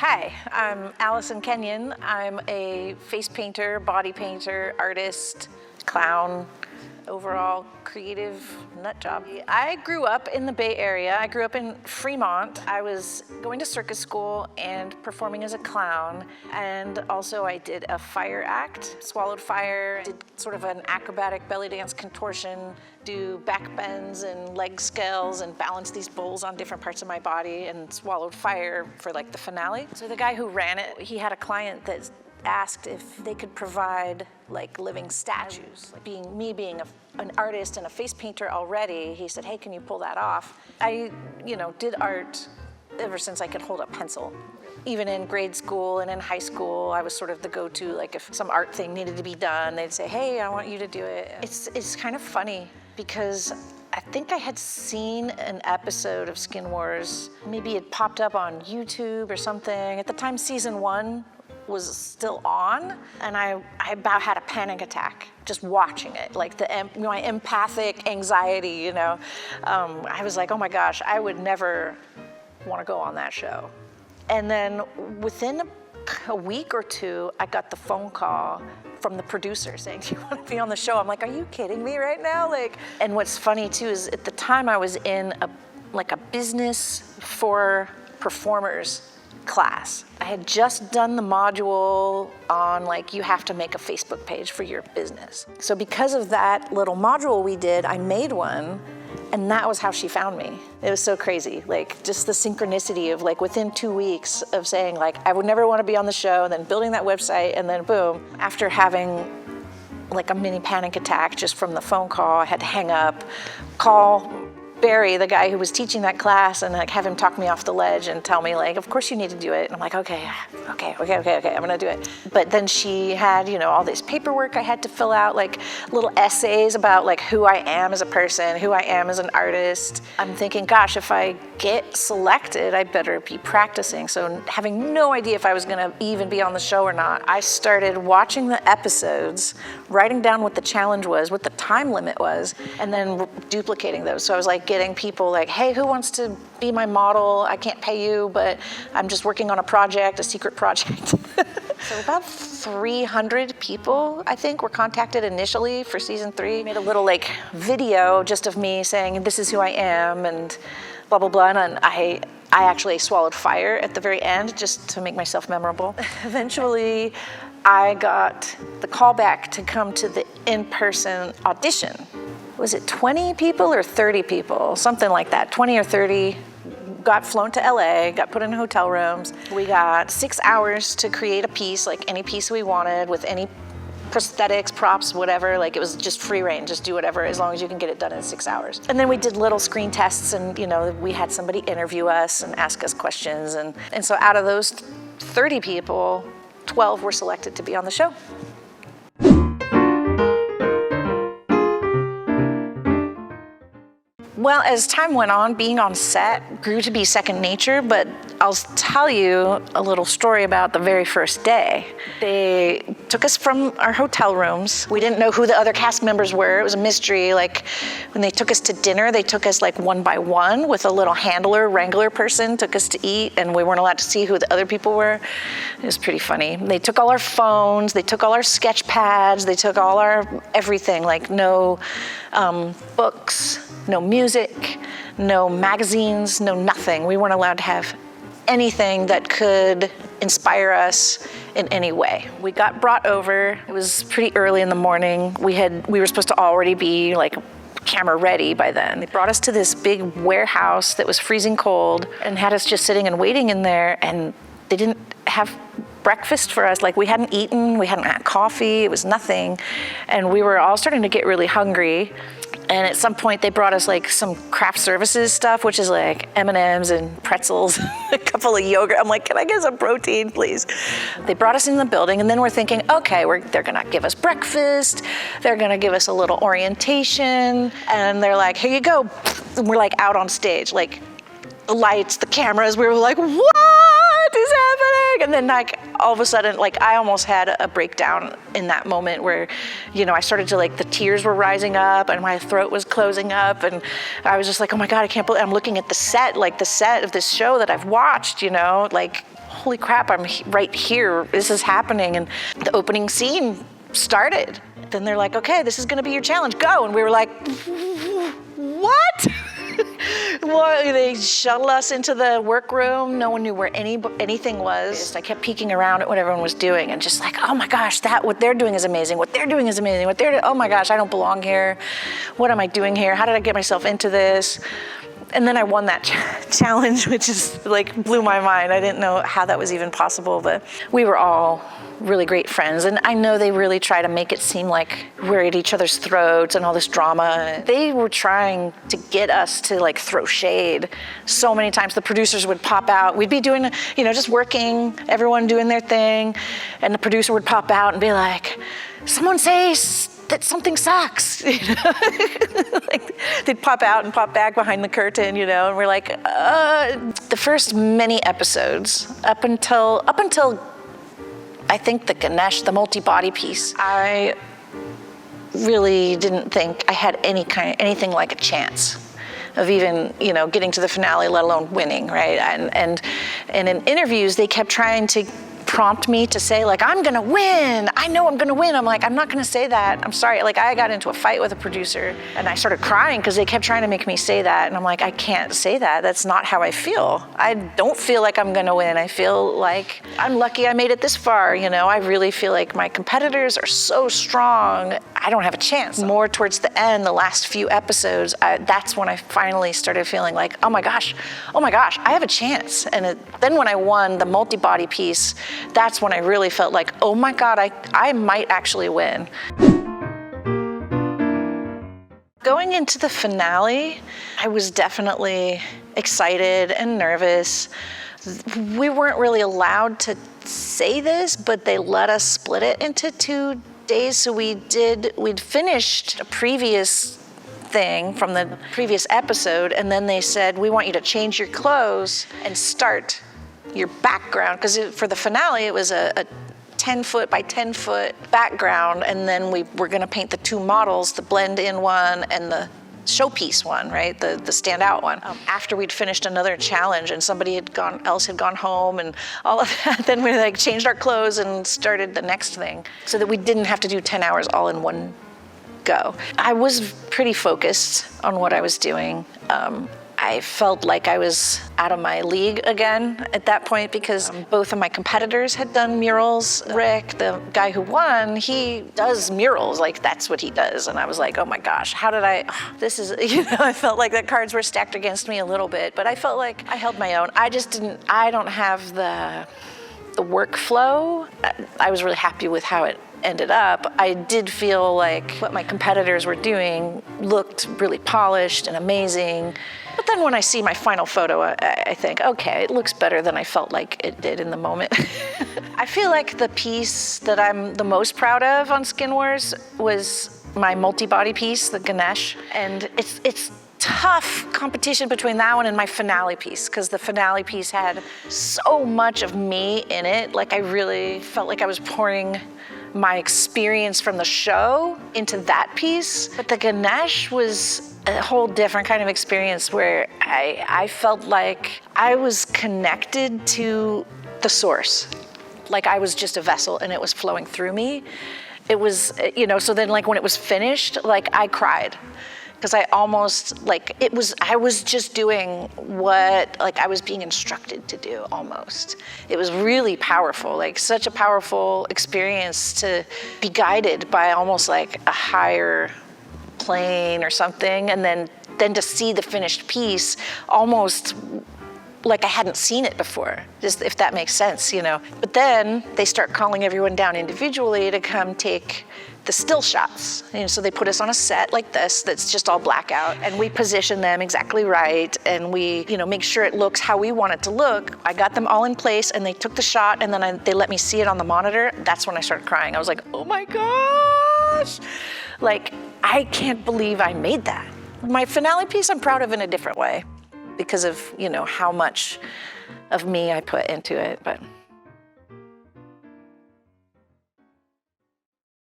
Hi, I'm Alison Kenyon. I'm a face painter, body painter, artist, clown, overall creative nut job. I grew up in the Bay Area. I grew up in Fremont. I was going to circus school and performing as a clown. And also I did a fire act, swallowed fire, did sort of an acrobatic belly dance contortion, do back bends and leg scales and balance these bowls on different parts of my body and swallowed fire for like the finale. So the guy who ran it, he had a client that asked if they could provide like living statues. Like being an artist and a face painter already, he said, hey, can you pull that off? I, did art ever since I could hold a pencil. Even in grade school and in high school, I was sort of the go-to, like if some art thing needed to be done, they'd say, hey, I want you to do it. It's kind of funny because I think I had seen an episode of Skin Wars. Maybe it popped up on YouTube or something. At the time, season 1 was still on, and I about had a panic attack just watching it, like my empathic anxiety, I was like, oh my gosh, I would never want to go on that show. And then within a week or two, I got the phone call from the producer saying, do you want to be on the show? I'm like, are you kidding me right now? And what's funny too is at the time I was in a business for performers class. I had just done the module on you have to make a Facebook page for your business. So because of that little module we did, I made one, and that was how she found me. It was so crazy, just the synchronicity of within 2 weeks of saying I would never want to be on the show, and then building that website, and then boom, after having a mini panic attack just from the phone call, I had to hang up, call Barry, the guy who was teaching that class, and have him talk me off the ledge and tell me of course you need to do it. And I'm like, okay, I'm gonna do it. But then she had, all this paperwork I had to fill out, little essays about who I am as a person, who I am as an artist. I'm thinking, gosh, if I get selected, I better be practicing. So having no idea if I was gonna even be on the show or not, I started watching the episodes, writing down what the challenge was, what the time limit was, and then duplicating those. So I was getting people hey, who wants to be my model? I can't pay you, but I'm just working on a project, a secret project. So about 300 people, I think, were contacted initially for season 3. Made a little video just of me saying, this is who I am, and blah, blah, blah. And I actually swallowed fire at the very end just to make myself memorable. Eventually, I got the call back to come to the in-person audition. Was it 20 people or 30 people? Something like that, 20 or 30. Got flown to LA, got put in hotel rooms. We got 6 hours to create a piece, any piece we wanted, with any prosthetics, props, whatever. It was just free reign, just do whatever, as long as you can get it done in 6 hours. And then we did little screen tests, and we had somebody interview us and ask us questions. And so out of those 30 people, 12 were selected to be on the show. Well, as time went on, being on set grew to be second nature, but I'll tell you a little story about the very first day. They took us from our hotel rooms. We didn't know who the other cast members were. It was a mystery. When they took us to dinner, they took us one by one with a little wrangler person, took us to eat, and we weren't allowed to see who the other people were. It was pretty funny. They took all our phones, they took all our sketch pads, they took all our everything, no books, no music, no magazines, no nothing. We weren't allowed to have anything that could inspire us in any way. We got brought over. It was pretty early in the morning. We were supposed to already be camera ready by then. They brought us to this big warehouse that was freezing cold and had us just sitting and waiting in there, and they didn't have breakfast for us. We hadn't eaten, we hadn't had coffee, it was nothing. And we were all starting to get really hungry. And at some point they brought us some craft services stuff, which is M&Ms and pretzels, a couple of yogurt. I'm like, can I get some protein, please? They brought us in the building, and then we're thinking, okay, they're gonna give us breakfast, they're gonna give us a little orientation, and they're like, here you go. And we're out on stage, the lights, the cameras, we were like, what is happening? And then all of a sudden, I almost had a breakdown in that moment where, I started to the tears were rising up and my throat was closing up, and I was just oh my God, I can't believe I'm looking at the set of this show that I've watched, holy crap, I'm right here, this is happening. And the opening scene started. Then they're like, okay, this is gonna be your challenge, go. And we were like, what? Well, they shuttled us into the workroom. No one knew where anything was. I kept peeking around at what everyone was doing and just like, oh my gosh, what they're doing is amazing. What they're doing is amazing. Oh my gosh, I don't belong here. What am I doing here? How did I get myself into this? And then I won that challenge, which is like blew my mind. I didn't know how that was even possible, but we were all really great friends. And I know they really try to make it seem like we're at each other's throats and all this drama. They were trying to get us to like throw shade. So many times the producers would pop out. We'd be doing, just working, everyone doing their thing. And the producer would pop out and be like, someone say that something sucks. Like, they'd pop out and pop back behind the curtain, and we're like, the first many episodes, up until I think the Ganesh, the multi-body piece, I really didn't think I had anything like a chance of even, getting to the finale, let alone winning, right? And in interviews, they kept trying to prompt me to say, like, I'm gonna win. I know I'm gonna win. I'm like, I'm not gonna say that. I'm sorry. Like, I got into a fight with a producer and I started crying because they kept trying to make me say that. And I'm like, I can't say that. That's not how I feel. I don't feel like I'm gonna win. I feel like I'm lucky I made it this far. I really feel like my competitors are so strong. I don't have a chance. More towards the end, the last few episodes, that's when I finally started feeling like, oh my gosh, I have a chance. And then when I won the multi-body piece, that's when I really felt like, oh my God, I might actually win. Going into the finale, I was definitely excited and nervous. We weren't really allowed to say this, but they let us split it into 2 days. So we'd finished a previous thing from the previous episode, and then they said, we want you to change your clothes and start your background, because for the finale it was a 10-foot by 10-foot background, and then we were going to paint the 2 models, the blend-in one and the showpiece one, right? The standout one. After we'd finished another challenge and somebody else had gone home and all of that, then we like changed our clothes and started the next thing so that we didn't have to do 10 hours all in one go. I was pretty focused on what I was doing. I felt like I was out of my league again at that point because both of my competitors had done murals. Rick, the guy who won, he does murals, like that's what he does. And I was like, oh my gosh, how did I felt like the cards were stacked against me a little bit, but I felt like I held my own. I don't have the workflow. I was really happy with how it ended up. I did feel like what my competitors were doing looked really polished and amazing. But then when I see my final photo, I think, okay, it looks better than I felt like it did in the moment. I feel like the piece that I'm the most proud of on Skin Wars was my multi-body piece, the Ganesh. And it's tough competition between that one and my finale piece, because the finale piece had so much of me in it. Like I really felt like I was pouring my experience from the show into that piece. But the Ganesh was a whole different kind of experience where I felt like I was connected to the source. Like I was just a vessel and it was flowing through me. It was, so then like when it was finished, like I cried. Because I almost, I was just doing what, I was being instructed to do almost. It was really powerful, such a powerful experience to be guided by almost like a higher plane or something, and then to see the finished piece almost like I hadn't seen it before, just if that makes sense, But then they start calling everyone down individually to come take the still shots. So they put us on a set like this that's just all blackout, and we position them exactly right, and we make sure it looks how we want it to look. I got them all in place, and they took the shot, and then they let me see it on the monitor. That's when I started crying. I was like, oh my gosh! I can't believe I made that. My finale piece I'm proud of in a different way because of, how much of me I put into it, but.